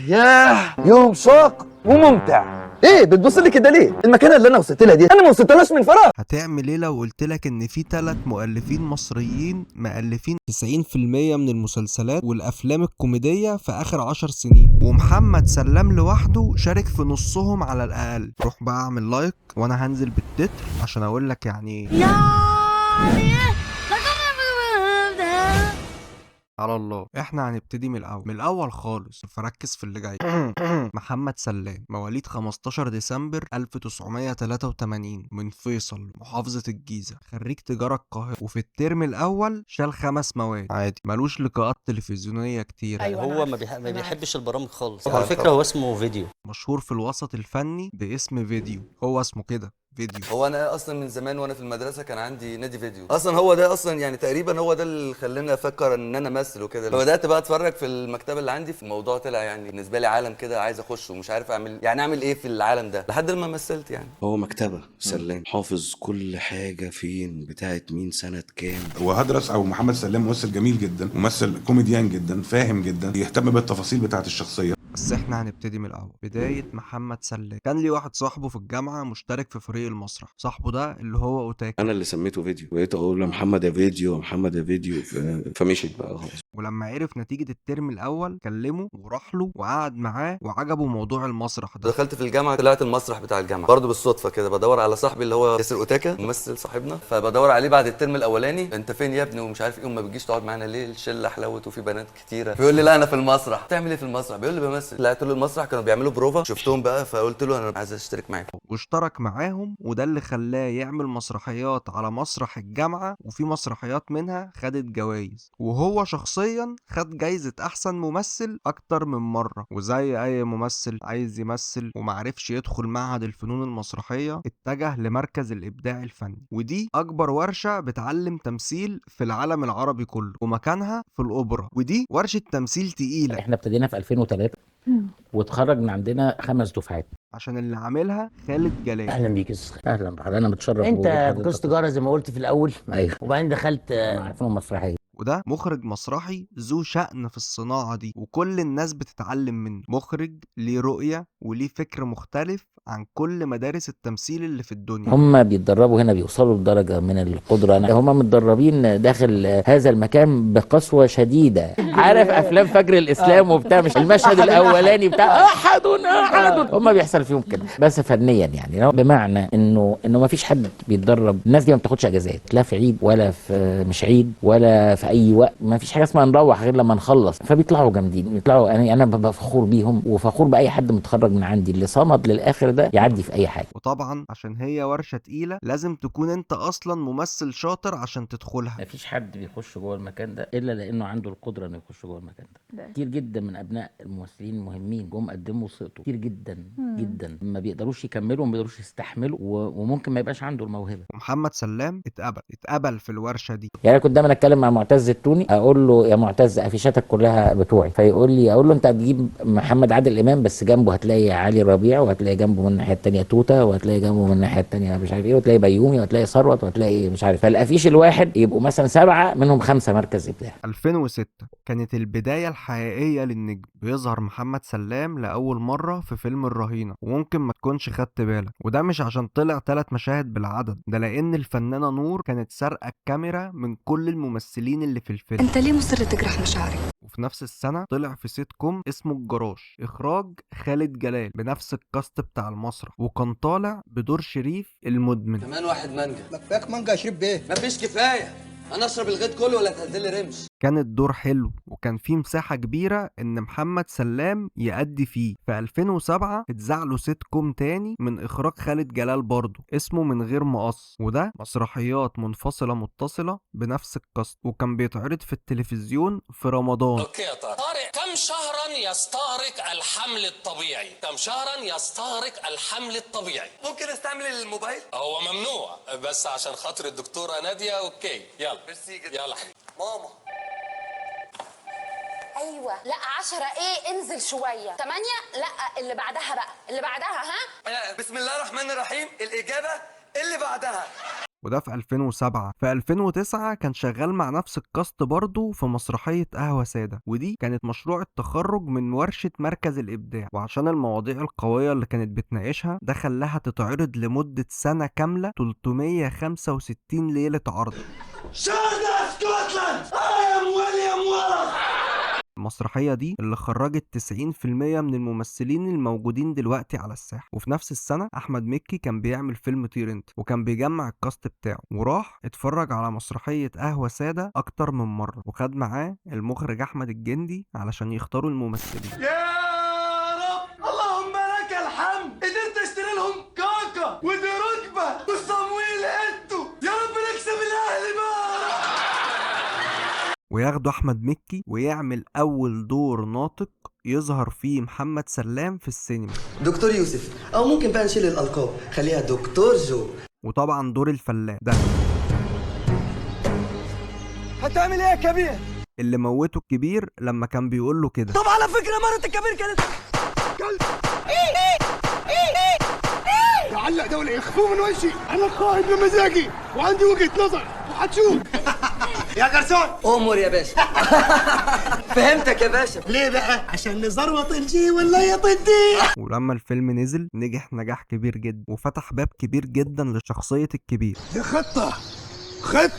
ياه، يوم شاق وممتع. ايه بتبص لي كده ليه؟ المكانه اللي انا وصلت لها دي انا ما وصلتلهاش من فراغ. هتعمل ايه لو قلت لك ان في 3 مؤلفين مصريين مؤلفين 90% من المسلسلات والافلام الكوميديه في اخر 10 سنين، ومحمد سلام لوحده شارك في نصهم على الاقل؟ روح بقى اعمل لايك وانا هنزل بالتتر عشان اقول لك يعني على الله. احنا هنبتدي من الاول خالص، فركز في اللي جاي. محمد سلام مواليد 15 ديسمبر 1983 من فيصل محافظة الجيزة، خريج تجارة القاهرة، وفي الترم الاول شال 5 مواد عادي، ملوش لقاءات تلفزيونية كتير. أيوة هو ما بيحبش البرامج خالص. على فكرة هو اسمه فيديو، مشهور في الوسط الفني باسم فيديو، هو اسمه كده فيديو. هو انا اصلا من زمان وانا في المدرسه كان عندي نادي فيديو، اصلا هو ده اصلا يعني تقريبا هو ده اللي خلاني افكر ان انا امثل وكده. فبدات بقى اتفرج في المكتبه اللي عندي، في الموضوع طلع يعني بالنسبه لي عالم كده عايز اخشه ومش عارف اعمل ايه في العالم ده لحد ما مثلت يعني. هو مكتبة سلام حافظ كل حاجة فين بتاعت مين سنة كام. وهدرس او محمد سلام ممثل جميل جدا، ممثل كوميديان جدا، فاهم جدا، يهتم بالتفاصيل بتاعت الشخصية. بس احنا هنبتدي من الاول. بدايه محمد سلام، كان لي واحد صاحبه في الجامعه مشترك في فريق المسرح. صاحبه ده اللي هو اوتاكا، انا اللي سميته فيديو، بقيت اقول له محمد يا فيديو محمد يا فيديو فمشيت بقى خلاص. ولما عرف نتيجة الترم الأول كلمه وراح له وقعد معاه وعجبه موضوع المسرح ده. دخلت في الجامعه، طلعت المسرح بتاع الجامعه برضه بالصدفه كده، بدور على صاحبي اللي هو ياسر اوتاكا ممثل صاحبنا، فبدور عليه بعد الترم الاولاني، انت فين يا ابني ومش عارف ايه وما بتجيش تقعد معانا ليه، الشله حلاوه وفي بنات كتيره. بيقول لي لا انا في المسرح. بتعمل ايه في المسرح؟ بيقول لي بمثل. طلعت له المسرح كانوا بيعملوا بروفا، شفتهم بقى فقلت له انا عايز اشترك معاكم، واشترك معاهم، وده اللي خلاه يعمل مسرحيات على مسرح الجامعة، وفي مسرحيات منها خدت جوائز، وهو شخصيا خد جايزة أحسن ممثل أكتر من مرة. وزي أي ممثل عايز يمثل ومعرفش يدخل معهد الفنون المسرحية، اتجه لمركز الإبداع الفني، ودي أكبر ورشة بتعلم تمثيل في العالم العربي كله، ومكانها في الأوبرا، ودي ورشة تمثيل تقيلة. احنا ابتدينا في 2003 واتخرج من عندنا 5 دفعات. عشان اللي عاملها خالد جلال. اهلا بيك يا استاذ. اهلا بحضرتك، انا متشرف انت بوجود كنت حضرتك. تجاره زي ما قلت في الاول، ايوه، وبعدين دخلت مع فنون مسرحيه. وده مخرج مسرحي ذو شأن في الصناعة دي، وكل الناس بتتعلم منه. مخرج ليه رؤية وليه فكر مختلف عن كل مدارس التمثيل اللي في الدنيا. هم بيتدربوا هنا، بيوصلوا لدرجه من القدره. هم متدربين داخل هذا المكان بقسوه شديده. عارف افلام فجر الاسلام وبتاع، مش المشهد الاولاني بتاع احد هم بيحصل فيهم كده، بس فنيا يعني، بمعنى انه ما فيش حد بيتدرب. الناس دي ما بتاخدش اجازات، لا في عيد ولا في مش عيد ولا في اي وقت. ما فيش حاجه اسمها نروح غير لما نخلص. فبيطلعوا جامدين، بيطلعوا. انا ببقى فخور بيهم وفخور باي حد متخرج من عندي اللي صمد للاخر ده يعدي في اي حاجه. وطبعا عشان هي ورشة تقيلة لازم تكون انت اصلا ممثل شاطر عشان تدخلها. ما فيش حد بيخش جوه المكان ده الا لانه عنده القدره انه يخش جوه المكان ده. كتير جدا من ابناء الممثلين المهمين جم قدموا سقطوا كتير جدا جدا، ما بيقدروش يكملوا وما بيقدروش يستحملوا، وممكن ما يبقاش عنده الموهبه. ومحمد سلام اتقبل في الورشة دي. يعني انا كنت دايما اتكلم مع معتز التوني، اقول له يا معتز افيشاتك كلها بتوعي، فيقول لي، اقول له انت هتجيب محمد عادل امام بس جنبه هتلاقي علي ربيع، وهتلاقي جنبه من الناحيه الثانيه توته، وهتلاقي جنبه من الناحيه الثانيه مش عارف ايه، وتلاقي بيومي، وهتلاقي ثروت، وهتلاقي مش عارف. فالافيش الواحد يبقوا مثلا 7 منهم 5 مركز ابداع. 2006 كانت البداية الحقيقية للنجم. بيظهر محمد سلام لأول مرة في فيلم الرهينة، وممكن ما تكونش خدت بالك، وده مش عشان طلع 3 مشاهد بالعدد، ده لأن الفنانة نور كانت سارقة الكاميرا من كل الممثلين اللي في الفيلم. انت ليه مصر تجرح مشاعري؟ وفي نفس السنة طلع في سيت كوم اسمه الجراج، إخراج خالد جلال، بنفس الكاست بتاع المسرح، وكان طالع بدور شريف المدمن. كمان واحد مانجا. مكفاك مانجا يا شريف بيه. مفيش كفايه، انا اشرب الغيط كله ولا تهدلي رمش. كان الدور حلو وكان فيه مساحة كبيرة ان محمد سلام يأدي فيه. في 2007 اتذاع له سيت كوم تاني من اخراج خالد جلال برضه اسمه من غير مقص، وده مسرحيات منفصلة متصلة بنفس الكاست، وكان بيتعرض في التلفزيون في رمضان. اوكي يا طارق، كم شهرا يستغرق الحمل الطبيعي؟ كم شهرا يستغرق الحمل الطبيعي؟ ممكن استعمل الموبايل؟ هو ممنوع، بس عشان خاطر الدكتورة نادية. اوكي يلا ميرسي جدا. يلا حبيبي. ماما ايوه، لا 10 ايه، انزل شويه. 8 لا، اللي بعدها بقى، اللي بعدها. ها بسم الله الرحمن الرحيم، الاجابه اللي بعدها. وده في 2007. في 2009 كان شغال مع نفس الكاست برضه في مسرحية قهوة سادة، ودي كانت مشروع التخرج من ورشة مركز الإبداع، وعشان المواضيع القوية اللي كانت بتناقشها ده خلاها تتعرض لمدة سنة كاملة، 365 ليلة عرض. المسرحية دي اللي خرجت 90% من الممثلين الموجودين دلوقتي على الساحة. وفي نفس السنة أحمد مكي كان بيعمل فيلم طير انت، وكان بيجمع الكاست بتاعه، وراح اتفرج على مسرحية قهوة سادة أكتر من مرة، وخد معاه المخرج أحمد الجندي علشان يختاروا الممثلين. يا رب اللهم لك الحمد، قدرت اشتري لهم كاكا ودي ركبة وصمويل انتو، يا رب نكسب الأهلي بقى. وياخدوا أحمد مكي ويعمل أول دور ناطق يظهر فيه محمد سلام في السينما. دكتور يوسف، أو ممكن بقى نشيل الألقاب خليها دكتور جو. وطبعا دور الفلاح ده هتعمل ايه يا كبير؟ اللي موته الكبير لما كان بيقول له كده. طب على فكرة مرة الكبير كانت تعلق دولة يخفوه من وشي، أنا قائد بمزاجي وعندي وجهة نظر وهتشوف. يا جرسون أمور يا باشا. فهمتك يا باشا. ليه بقى؟ عشان نزروط الجي ولا يطدي. ولما الفيلم نزل نجح نجاح كبير جدا، وفتح باب كبير جدا لشخصية الكبير. دي خطة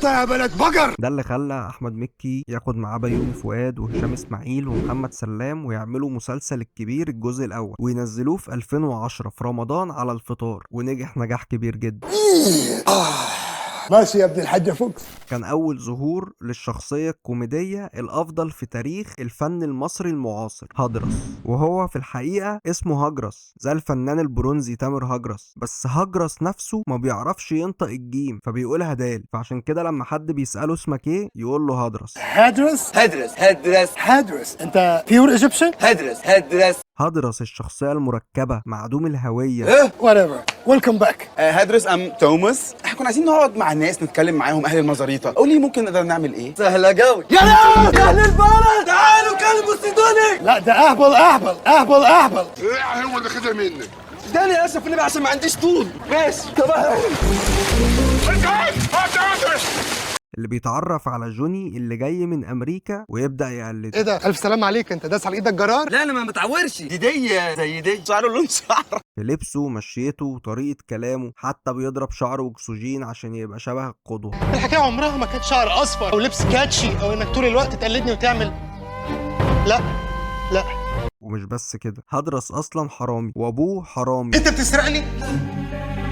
يا بلد بقر. ده اللي خلى احمد مكي ياخد معاه بيومي فؤاد وهشام اسماعيل ومحمد سلام ويعملوا مسلسل الكبير الجزء الاول، وينزلوه في 2010 في رمضان على الفطار، ونجح نجاح كبير جدا. ماشي يا ابن الحاجة فوكس. كان أول ظهور للشخصية الكوميدية الأفضل في تاريخ الفن المصري المعاصر، هجرس، وهو في الحقيقة اسمه هجرس زي الفنان البرونزي تامر هجرس، بس هجرس نفسه ما بيعرفش ينطق الجيم فبيقولها دال، فعشان كده لما حد بيسأله اسمك ايه يقول له هدرس. هدرس انت بيور ايجيبشن؟ هدرس الشخصية المركبة معدوم الهوية. whatever. welcome back. هدرس ام توماس. احنا كنا عايزين نقعد مع الناس نتكلم معاهم اهل المزاريطه، قولي ممكن نقدر نعمل ايه؟ سهلة جوي. يا ناس أهل البلد تعالوا كلموا سيدوني. لا ده اهبل. ايه هو اللي خدها منك؟ اداني اسف النبي عشان ما عنديش طول. ماشي تمام. اللي بيتعرف على جوني اللي جاي من امريكا ويبدا يقلده. ايه ده؟ الف سلام عليك، انت داس على ايدك جرار؟ لا انا ما متعورش، دي زي دي شعره لون شعر. في لبسه ومشيته وطريقه كلامه، حتى بيضرب شعره اكسجين عشان يبقى شبه القدوه. الحكايه عمرها ما كانت شعر اصفر او لبس كاتشي او انك طول الوقت تقلدني وتعمل. لا ومش بس كده، هدرس اصلا حرامي وابوه حرامي. انت بتسرقني؟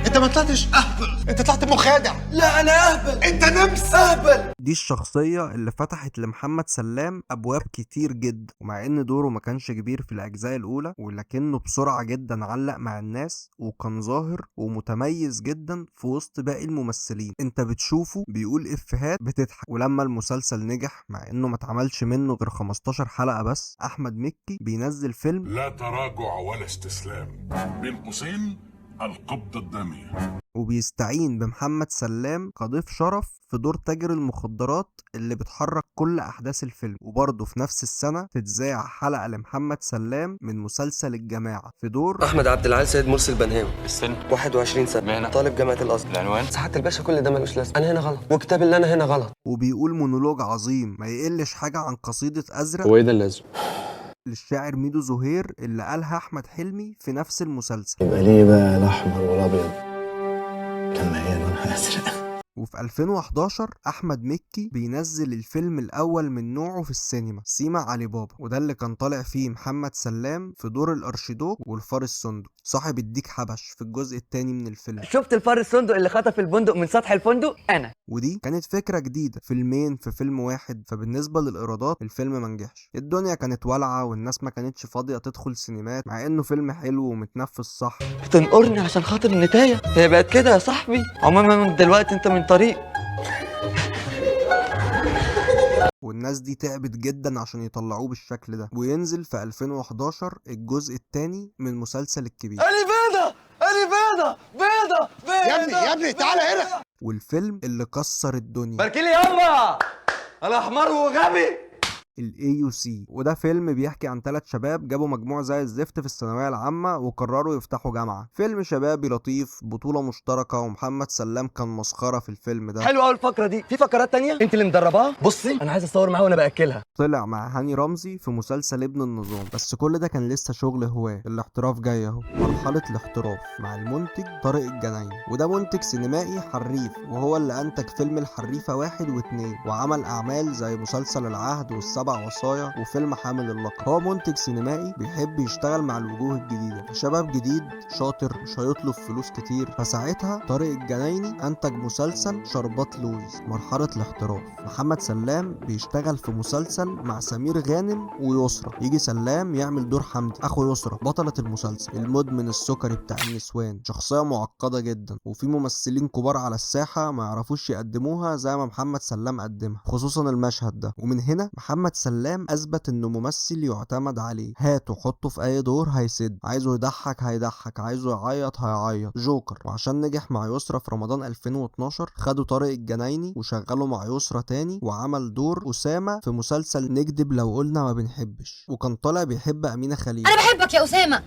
انت ما طلعتش اهبل، انت طلعت مخادع. لا انا اهبل، انت نمس اهبل. دي الشخصية اللي فتحت لمحمد سلام أبواب كتير جدا، ومع إن دوره ما كانش كبير في الأجزاء الأولى ولكنه بسرعة جدا علق مع الناس وكان ظاهر ومتميز جدا في وسط باقي الممثلين. انت بتشوفه بيقول إفيهات بتضحك. ولما المسلسل نجح مع إنه ما اتعملش منه غير 15 حلقة بس، أحمد مكي بينزل فيلم لا تراجع ولا استسلام، بين قوسين القبضة الدامية، وبيستعين بمحمد سلام كضيف شرف في دور تاجر المخدرات اللي بتحرك كل أحداث الفيلم. وبرضه في نفس السنة تتذاع حلقة لمحمد سلام من مسلسل الجماعة في دور احمد عبد العال سيد مرسي البنهاوي. السن 21 سنة. مهنة طالب جامعة الازهر. العنوان سعادة الباشا كل ده ملوش لازمة، انا هنا غلط وكتاب اللي انا هنا غلط. وبيقول مونولوج عظيم ما يقلش حاجة عن قصيدة أزرق. هو ايه ده اللازم؟ للشاعر ميدو زهير اللي قالها أحمد حلمي في نفس المسلسل. يبقى ليه بقى الأحمر والأبيض لما هي لونها أزرق؟ وفي 2011 أحمد مكي بينزل الفيلم الأول من نوعه في السينما، سيما علي بابا، وده اللي كان طالع فيه محمد سلام في دور الأرشيدوك والفار الصندوق صاحب الديك حبش في الجزء الثاني من الفيلم. شفت الفار الصندوق اللي خطف البندق من سطح الفندق؟ أنا. ودي كانت فكرة جديدة، فيلمين في فيلم واحد، فبالنسبة للإيرادات الفيلم منجحش. الدنيا كانت والعة والناس ما كانتش فاضية تدخل سينمات مع إنه فيلم حلو ومتنفس صح. بتنقرني عشان خاطر النتاية؟ هي بقت كده يا صاحبي. عموما من دلوقتي انت من طريق. والناس دي تعبت جدا عشان يطلعوه بالشكل ده، وينزل في 2011 الجزء الثاني من مسلسل الكبير. أنا بيضة يا ابني تعالى هنا. والفيلم اللي كسر الدنيا. باركيلي يابا، انا حمار وغبي. AUC، وده فيلم بيحكي عن 3 شباب جابوا مجموع زي الزفت في الثانويه العامه وقرروا يفتحوا جامعه. فيلم شبابي لطيف، بطوله مشتركه، ومحمد سلام كان مسخره في الفيلم ده. حلو قوي الفقره دي. في فقرات تانية انت اللي مدرباها؟ بصي انا عايز اصور معاها وانا باكلها. طلع مع هاني رمزي في مسلسل ابن النظام، بس كل ده كان لسه شغل هواه. الاحتراف جاي اهو، مرحله الاحتراف مع المنتج طارق الجنايني، وده منتج سينمائي حريف، وهو اللي انتج فيلم الحريفه 1 و2، وعمل اعمال زي مسلسل العهد والسبع وصايا وفيلم حامل اللقب. هو منتج سينمائي بيحب يشتغل مع الوجوه الجديده، شباب جديد شاطر مش هيطلب فلوس كتير. فساعتها طارق الجنايني انتج مسلسل شربات لويز مرحله الاحتراف. محمد سلام بيشتغل في مسلسل مع سمير غانم ويسرا، يجي سلام يعمل دور حمدي اخو يسرا بطله المسلسل، المدمن السكري بتاع النسوان، شخصيه معقده جدا، وفي ممثلين كبار على الساحه ما يعرفوش يقدموها زي ما محمد سلام قدمها، خصوصا المشهد ده. ومن هنا محمد سلام اثبت انه ممثل يعتمد عليه، هاته حطه في اي دور هيسد، عايزه يضحك هيضحك، عايزه يعيط هيعيط، جوكر. وعشان نجح مع يسرا في رمضان 2012 خدوا طارق الجنايني وشغله مع يسرا تاني، وعمل دور أسامة في مسلسل نكدب لو قلنا ما بنحبش، وكان طالع بيحب أمينة خليل. انا بحبك يا اسامه.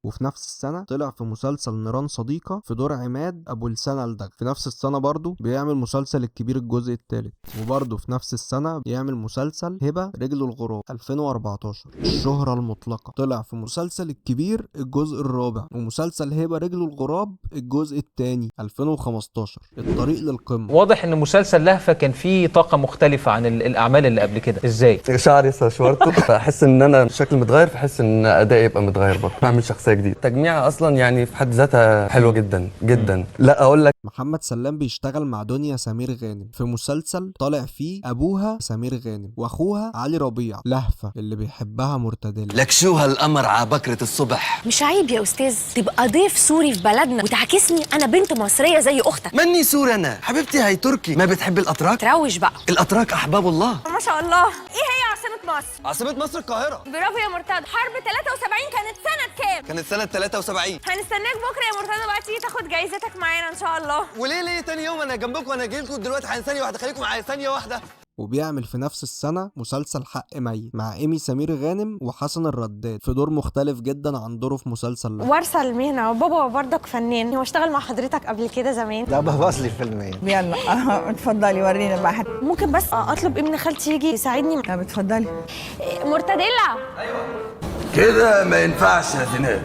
وفي نفس السنة طلع في مسلسل نيران صديقة في دور عماد أبو لسان الدغ. في نفس السنة برضو بيعمل مسلسل الكبير الجزء الثالث، وبرضو في نفس السنة بيعمل مسلسل هبة رجل الغراب 2014. الشهرة المطلقة طلع في مسلسل الكبير الجزء الرابع، ومسلسل هبة رجل الغراب الجزء الثاني 2015. الطريق للقمة. واضح ان مسلسل لهفة كان فيه طاقة مختلفة عن الاعمال اللي قبل كده. ازاي؟ شعري سشورته فاحس ان انا شكلي متغير، فاحس ان ادائي يبقى متغير برضه، بعمل شخصيه جديده. تجميعها اصلا يعني في حد ذاتها حلوه جدا جدا. لا اقول لك، محمد سلام بيشتغل مع دنيا سمير غانم في مسلسل طالع فيه ابوها سمير غانم واخوها علي ربيع، لهفة اللي بيحبها مرتدلة. لكشوها القمر على بكرة الصبح. مش عيب يا استاذ تبقى ضيف سوري في بلدنا وتعكسني انا بنت مصريه زي اختك؟ مني سوري انا حبيبتي، هي تركي. ما بتحب الاتراك؟ تروش بقى. الاتراك احباب الله. ما شاء الله. ايه هي عاصمه مصر؟ عاصمة مصر القاهرة. برافو يا مرتضى. حرب 73 كانت سنه كام؟ كانت سنة 73. هنستناك بكره يا مرتضى بقى تيجي تاخد جايزتك معانا ان شاء الله. وليه تاني يوم انا جنبكم وانا جاي لكم دلوقتي؟ ثانية واحدة، خليكم معايا ثانية واحدة. وبيعمل في نفس السنة مسلسل حق ميت مع إيمي سمير غانم وحسن الرداد في دور مختلف جدا عن دوره في مسلسل له. ورثة المهنة، وبابا برضك فنان، هو اشتغل مع حضرتك قبل كده زمان. ده بوظ لي الفيلمين. يلا اتفضلي ورينا بقى. ممكن بس اطلب ابن خالتي يجي يساعدني؟ طب اتفضلي. مرتديلا. ايوه كده ما ينفعش يا زينات،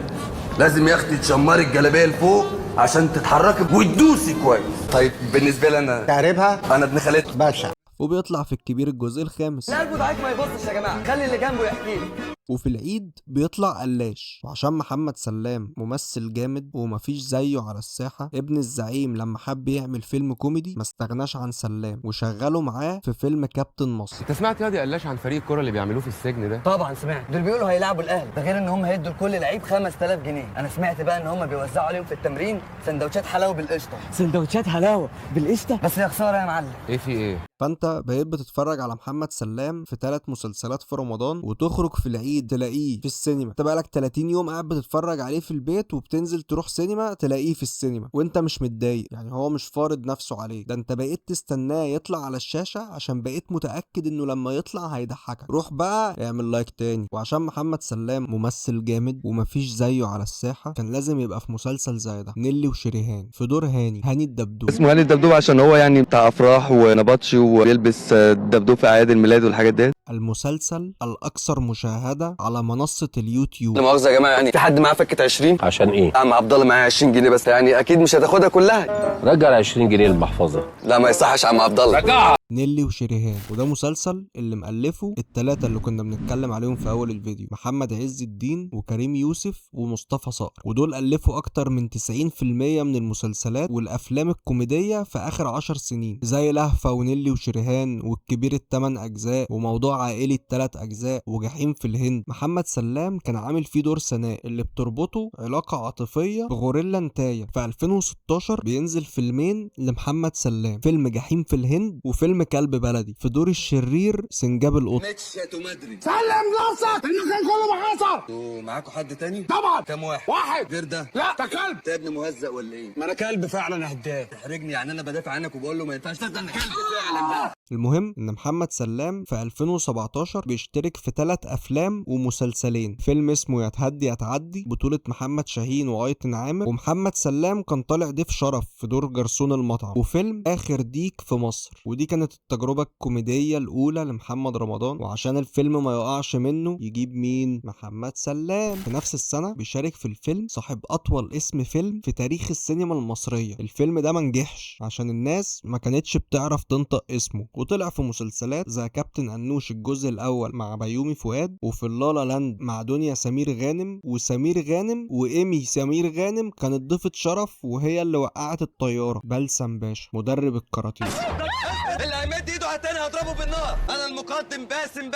لازم يا اختي تشمري الجلابيه لفوق عشان تتحركي وتدوسي كويس. طيب بالنسبة لي انا تعربها؟ انا ابن خالتها باشا. وبيطلع في الكبير الجزء الخامس. لا البضاعك ما يبصش يا جماعه، خلي اللي جنبه يحكي لي. وفي العيد بيطلع قلاش. وعشان محمد سلام ممثل جامد ومفيش زيه على الساحة، ابن الزعيم لما حب يعمل فيلم كوميدي ما استغناش عن سلام وشغله معاه في فيلم كابتن مصر. انت سمعت يا قلاش عن فريق الكرة اللي بيعملوه في السجن ده؟ طبعا سمعت، دول بيقولوا هيلعبوا الاهلي، ده غير ان هم هيدوا لكل لعيب 5000 جنيه. انا سمعت بقى ان هم بيوزعوا عليهم في التمرين سندوتشات حلاوه بالقشطه. سندوتشات حلاوه بالقشطه؟ بس يا خساره يا معلم. ايه في ايه؟ فانت بقيت بتتفرج على محمد سلام في 3 مسلسلات في رمضان، وتخرج في العيد تلاقيه في السينما. انت بقالك 30 يوم قاعد بتتفرج عليه في البيت، وبتنزل تروح سينما تلاقيه في السينما وانت مش متضايق. يعني هو مش فارض نفسه عليك، ده انت بقيت تستناه يطلع على الشاشة عشان بقيت متأكد انه لما يطلع هيضحكك. روح بقى اعمل لايك تاني. وعشان محمد سلام ممثل جامد ومفيش زيه على الساحة، كان لازم يبقى في مسلسل زي ده. نيلي وشريهان في دور هاني الدبدوب. اسمه هاني الدبدوب عشان هو يعني بتاع افراح ونبطشي ويلبس دبدوب في اعياد الميلاد والحاجات دي. المسلسل الاكثر مشاهدة على منصة اليوتيوب. لا مؤاخذة يا جماعة، يعني في حد معاه فكة 20؟ عشان ايه؟ عم عبد الله معاه 20 جنيه بس، يعني اكيد مش هتاخدها كلها. رجع ال 20 جنيه المحفظة. لا ما يصحش عم عبد الله. رجعها. نيلي وشريهان، وده مسلسل اللي مؤلفه الثلاثة اللي كنا بنتكلم عليهم في اول الفيديو، محمد عز الدين وكريم يوسف ومصطفى صقر. ودول ألفوا اكتر من 90% من المسلسلات والافلام الكوميدية في اخر 10 سنين، زي لهفة ونيلي وشريهان والكبير ال8 اجزاء وموضوع عائلي ال3 اجزاء وجحيم في الهند. محمد سلام كان عامل فيه دور سناء اللي بتربطه علاقة عاطفية بغوريلا نتايا. في 2016 بينزل فيلمين لمحمد سلام، فيلم جحيم في الهند وفيلم كلب بلدي. في دور الشرير سنجاب القط. متشت ومدري. سلم نفسك، المكان كله محاصر. ومعاكوا حد تاني؟ طبعا. كام واحد؟ واحد. غير ده؟ لا ده كلب. انت ابن مهزأ ولا ايه؟ ما انا كلب فعلا يا هداف. تحرجني يعني، انا بدافع عنك وبقول له ما ينفعش تفضل كلب فعلا بقى. المهم ان محمد سلام في 2017 بيشترك في 3 افلام ومسلسلين. فيلم اسمه يا تهدي يا تعدي بطولة محمد شاهين وايتن عامر، ومحمد سلام كان طالع ضيف شرف في دور جرسون المطعم. وفيلم اخر ديك في مصر، ودي كانت التجربة الكوميدية الاولى لمحمد رمضان. وعشان الفيلم ما يقعش منه يجيب مين؟ محمد سلام. في نفس السنة بيشارك في الفيلم صاحب اطول اسم فيلم في تاريخ السينما المصرية. الفيلم ده منجحش عشان الناس ما كانتش بتعرف تنطق اسمه، وطلع في مسلسلات زي كابتن انوش الجزء الاول مع بيومي فؤاد، وفي اللالا لاند مع دنيا سمير غانم وسمير غانم، وايمي سمير غانم كانت ضيفة شرف وهي اللي وقعت الطيارة. بلسم باشا مدرب الكاراتيه. اللي هيمد ايده على التاني هضربه بالنار. انا المقدم باسم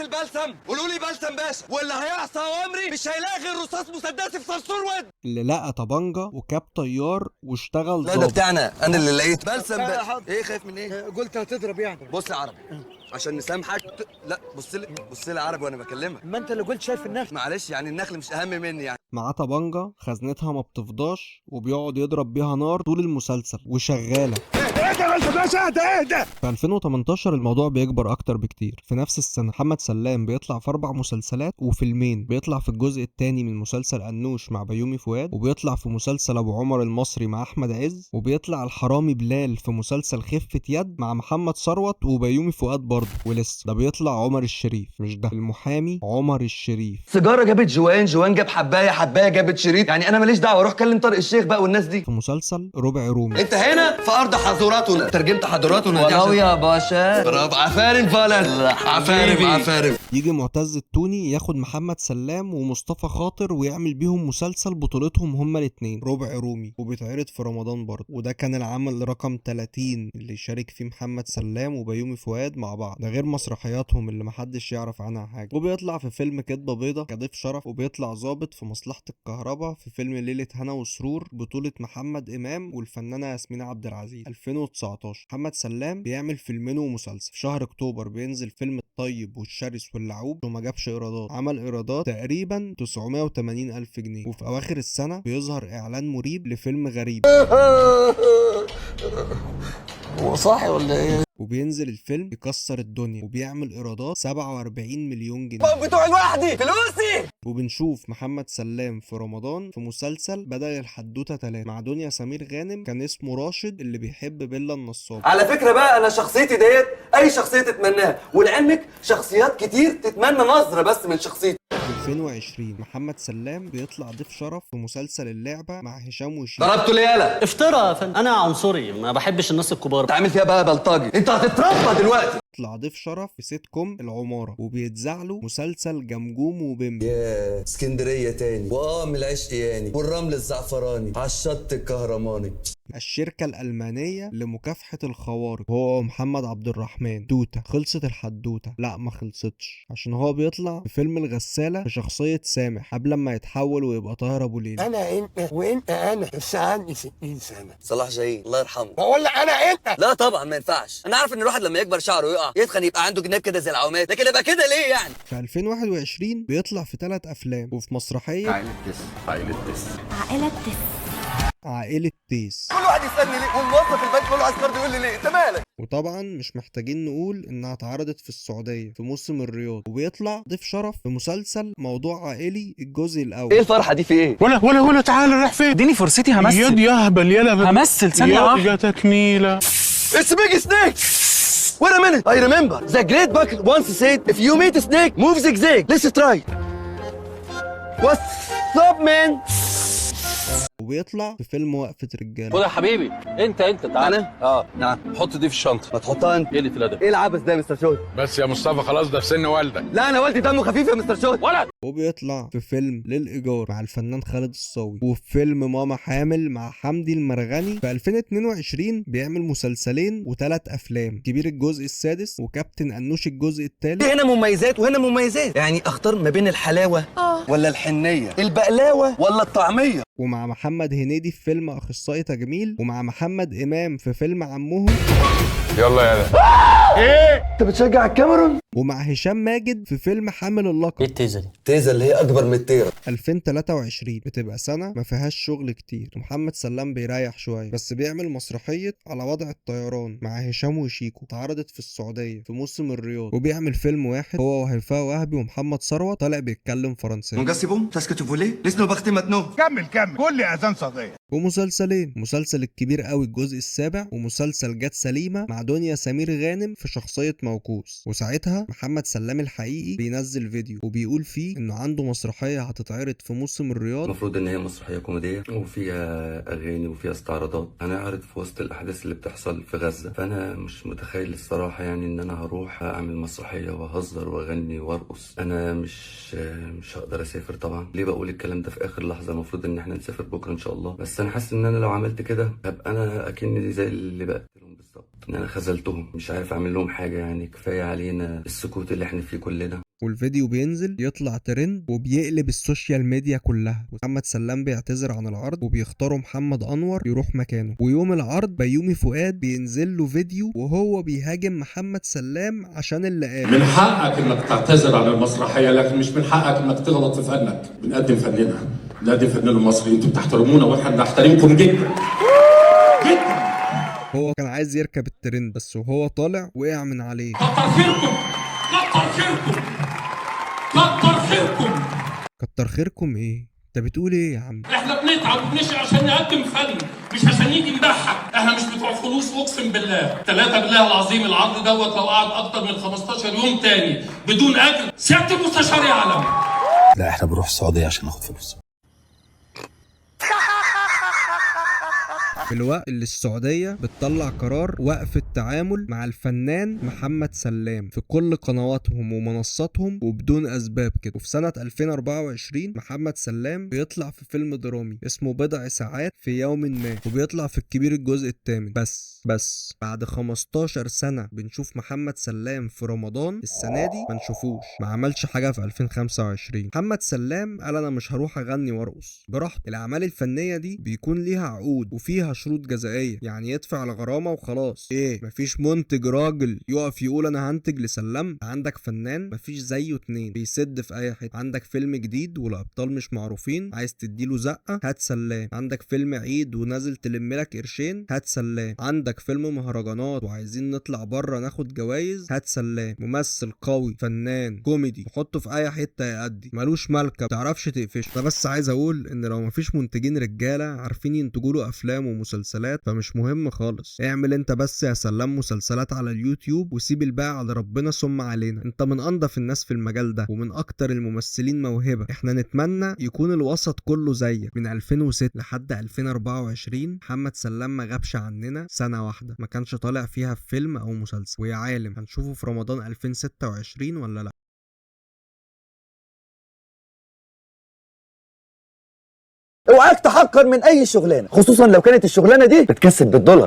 بلسم. قولوا لي بلسم باشا، واللي هيعصى اوامري مش هيلاقي غير رصاص مسدسي في صرصور ود. اللي لقى طبنجة وكاب طيار واشتغل لا ده بتاعنا، انا اللي لقيت بلسم باشا. ايه خايف من ايه؟ قلت هتضرب يعني. بص يا عربي عشان نسامحك. لا بص لي عربي وانا بكلمك. ما انت اللي قلت شايف النخل. معلش يعني النخل مش اهم مني يعني. معاه طبنجة خزنتها ما بتفضاش، وبيقعد يضرب بيها نار طول المسلسل وشغالة. اهدى. في 2018 الموضوع بيكبر اكتر بكتير. في نفس السنة محمد سلام بيطلع في 4 مسلسلات وفيلمين. بيطلع في الجزء الثاني من مسلسل انوش مع بيومي فؤاد، وبيطلع في مسلسل ابو عمر المصري مع احمد عز، وبيطلع الحرامي بلال في مسلسل خفة يد مع محمد ثروت وبيومي فؤاد برضه. ولسه ده بيطلع عمر الشريف، مش ده المحامي عمر الشريف. سيجاره جابت جوان جاب حبايه جابت شريط. يعني انا ماليش دعوه، اروح كلم طارق الشيخ بقى والناس دي. في مسلسل ربع رومي. انت هنا في ارض حضاراتنا. ترجمت حضاراتنا ولو يا باشا. برافو. عفارم فعلا. عفارم. يجي معتز التوني ياخد محمد سلام ومصطفى خاطر ويعمل بيهم مسلسل بطولتهم هما الاتنين ربع رومي، وبيتعرض في رمضان برضه. وده كان العمل رقم 30 اللي شارك فيه محمد سلام وبيومي فؤاد مع بعض، ده غير مسرحياتهم اللي محدش يعرف عنها حاجه. وبيطلع في فيلم كدبه بيضه كضيف شرف، وبيطلع ضابط في مصلحه الكهرباء في فيلم ليله هنا وسرور بطوله محمد امام والفنانه ياسمين عبد العزيز 2019. محمد سلام بيعمل فيلمين ومسلسل. في شهر اكتوبر بينزل فيلم الطيب والشرس واللعوب وما جابش ايرادات، عمل ايرادات تقريبا 980 الف جنيه. وفي اواخر السنه بيظهر اعلان مريب لفيلم غريب. هو صاحي ولا ايه؟ وبينزل الفيلم يكسر الدنيا وبيعمل ايرادات 47 مليون جنيه. بتوع لوحدي فلوسي. وبنشوف محمد سلام في رمضان في مسلسل بدل الحدوته 3 مع دنيا سمير غانم، كان اسمه راشد اللي بيحب بيلا النصاب. على فكره بقى انا شخصيتي ديت اي شخصيه تتمناها، ولعلمك شخصيات كتير تتمنى نظره بس من شخصيتي. في 2020 محمد سلام بيطلع ضيف شرف في مسلسل اللعبة مع هشام وشيكو. ضربته ليه يالا؟ افترى يا فندم، انا عنصري ما بحبش الناس الكبار. تعمل فيها بقى بلطجي، انت هتتربى دلوقتي. يطلع ضيف شرف في سيت كوم العمارة، وبيتذاع له مسلسل جمجوم وبيمبي. يا اسكندريه تاني، وقام العشق ياني، والرمل الزعفراني، عالشط الكهرماني. الشركة الألمانية لمكافحة الخوارق، هو ومحمد عبد الرحمن توتة. خلصت الحدوتة؟ لا ما خلصتش، عشان هو بيطلع في فيلم الغسالة بشخصية سامح قبل ما يتحول ويبقى طاهر أبو ليلى. انا انت وانت انا، بس عندي 60 سنه. صلاح جاهين الله يرحمه. بقول لك انا انت. لا طبعا ما ينفعش. انا عارف ان الواحد لما يكبر شعره يقع يتخن يبقى عنده جناب كده زي العوامات، لكن يبقى كده ليه يعني؟ في 2021 بيطلع في 3 أفلام، وفي مسرحية عائلة تيس. كل واحد يسالني ليه، والموظف البنك كله عايز كارد يقول لي ليه، انت مالك؟ وطبعا مش محتاجين نقول انها اتعرضت في السعودية في موسم الرياض. وبيطلع ضيف شرف في مسلسل موضوع عائلي الجزء الاول. ايه الفرحة دي في ايه؟ ولا تعالى رايح فين؟ اديني فرصتي همثل. يد يهبل يلا همثل ثانية واحدة. يا تكميلة. It's big snake. Wait a minute. I remember the great bucket once said if you meet a snake move zigzag. Let's try. What's up man? وبيطلع في فيلم وقفة رجالة. خد يا حبيبي انت تعالى. نعم. حط دي في الشنطه. ما تحطها انت. ايه اللي الادب؟ ايه العبث ده يا مستر شوت؟ بس يا مصطفى خلاص ده في سن والدك. لا انا والدي دمه خفيف يا مستر شوت. ولد. وبيطلع في فيلم للإيجار مع الفنان خالد الصاوي، وفي فيلم ماما حامل مع حمدي المرغني. في 2022 بيعمل مسلسلين و3 أفلام، كبير الجزء السادس وكابتن أنوش الجزء الثالث. هنا مميزات وهنا مميزات، يعني اختار ما بين الحلاوة ولا الحنية، البقلاوة ولا الطعمية. ومع محمد هنيدي في فيلم أخصائي تجميل، ومع محمد إمام في فيلم عمهم. يلا يلا. ايه انت بتشجع الكاميرون؟ ومع هشام ماجد في فيلم حامل اللقب. ايه التيزه دي؟ التيزه اللي هي اكبر من التيره. 2023 بتبقى سنة ما فيهاش شغل كتير، ومحمد سلام بيريح شوية، بس بيعمل مسرحية على وضع الطيران مع هشام وشيكو، اتعرضت في السعودية في موسم الرياض، وبيعمل فيلم واحد هو وهيفاء وهبي ومحمد ثروت طالع بيتكلم فرنساوي. كمل كل اذان صديق. ومسلسلين، مسلسل الكبير قوي الجزء السابع، ومسلسل جات سليمة مع دنيا سمير غانم في شخصية موكوس. وساعتها محمد سلام الحقيقي بينزل فيديو وبيقول فيه انه عنده مسرحية هتتعرض في موسم الرياض، المفروض ان هي مسرحيه كوميديه وفيها اغاني وفيها استعراضات، هنعرض في وسط الاحداث اللي بتحصل في غزه. فانا مش متخيل الصراحه يعني ان انا هروح اعمل مسرحيه واهزر واغني وارقص. انا مش هقدر اسافر طبعا. ليه بقول الكلام ده في اخر لحظه؟ المفروض ان احنا نسافر بكره ان شاء الله، بس انا حاسس ان انا لو عملت كده هبقى انا اكني زي اللي بقتلهم بالظبط، ان انا خذلتهم، مش عارف اعمل لهم حاجه. يعني كفايه علينا السكوت اللي احنا فيه كلنا. والفيديو بينزل يطلع ترند وبيقلب السوشيال ميديا كلها. محمد سلام بيعتذر عن العرض وبيختاروا محمد انور يروح مكانه. ويوم العرض بيومي فؤاد بينزل له فيديو وهو بيهاجم محمد سلام عشان اللي قال من حقك انك تعتذر عن المسرحيه، لكن مش من حقك انك تغلط في فنك. بنقدم فننا، بنقدم فننا المصري، انتوا بتحترمونا واحنا بنحترمكم جدا جدا. هو كان عايز يركب الترند، بس وهو طالع وقع من عليه. كتر خيركم كتر خيركم كتر خيركم. كتر خيركم ايه؟ انت بتقول ايه يا عم؟ احنا بنتعب وبنشقى عشان نقدم فن، مش عشان نيجي نضحك. احنا مش بتوع فلوس، اقسم بالله 3 بالله العظيم. العرض دوت لو قعد اكتر من 15 يوم تاني بدون اجر سياده المستشار يعلم. لا احنا بنروح السعوديه عشان ناخد فلوس. في الوقت اللي السعودية بتطلع قرار وقف التعامل مع الفنان محمد سلام في كل قنواتهم ومنصاتهم وبدون أسباب كده. وفي سنة 2024 محمد سلام بيطلع في فيلم درامي اسمه بضع ساعات في يوم ما، وبيطلع في الكبير الجزء الثامن. بس بعد 15 سنة بنشوف محمد سلام في رمضان السنة دي ما نشوفوش. ما عملش حاجة في 2025. محمد سلام قال انا مش هروح اغني وارقص براحتي. الاعمال الفنية دي بيكون ليها عقود وفيها شروط جزائية، يعني يدفع الغرامة وخلاص. ايه مفيش منتج راجل يقف يقول انا هنتج لسلام؟ عندك فنان مفيش زيه اتنين بيسد في اي حته. عندك فيلم جديد والابطال مش معروفين عايز تديله زقة هات سلام. عندك فيلم عيد ونازل تلملك قرشين هات سلام. عندك فيلم مهرجانات وعايزين نطلع بره ناخد جوائز هات سلام. ممثل قوي فنان كوميدي حطه في اي حته يأدي، ملوش مالكه متعرفش تقفشه. انا بس عايز اقول ان لو مفيش منتجين رجاله عارفين ينتجوا له افلام ومسلسلات فمش مهم خالص. اعمل انت بس يا سلام مسلسلات على اليوتيوب وسيب الباقي على ربنا ثم علينا. انت من انضف الناس في المجال ده ومن اكتر الممثلين موهبه. احنا نتمنى يكون الوسط كله زيك. من 2006 لحد 2024 محمد سلام ما غابش عننا سنه واحده ما كانش طالع فيها في فيلم او مسلسل. ويا عالم هنشوفه في رمضان 2026 ولا لا؟ اوعاك تحقر من اي شغلانه، خصوصا لو كانت الشغلانه دي بتكسب بالدولار.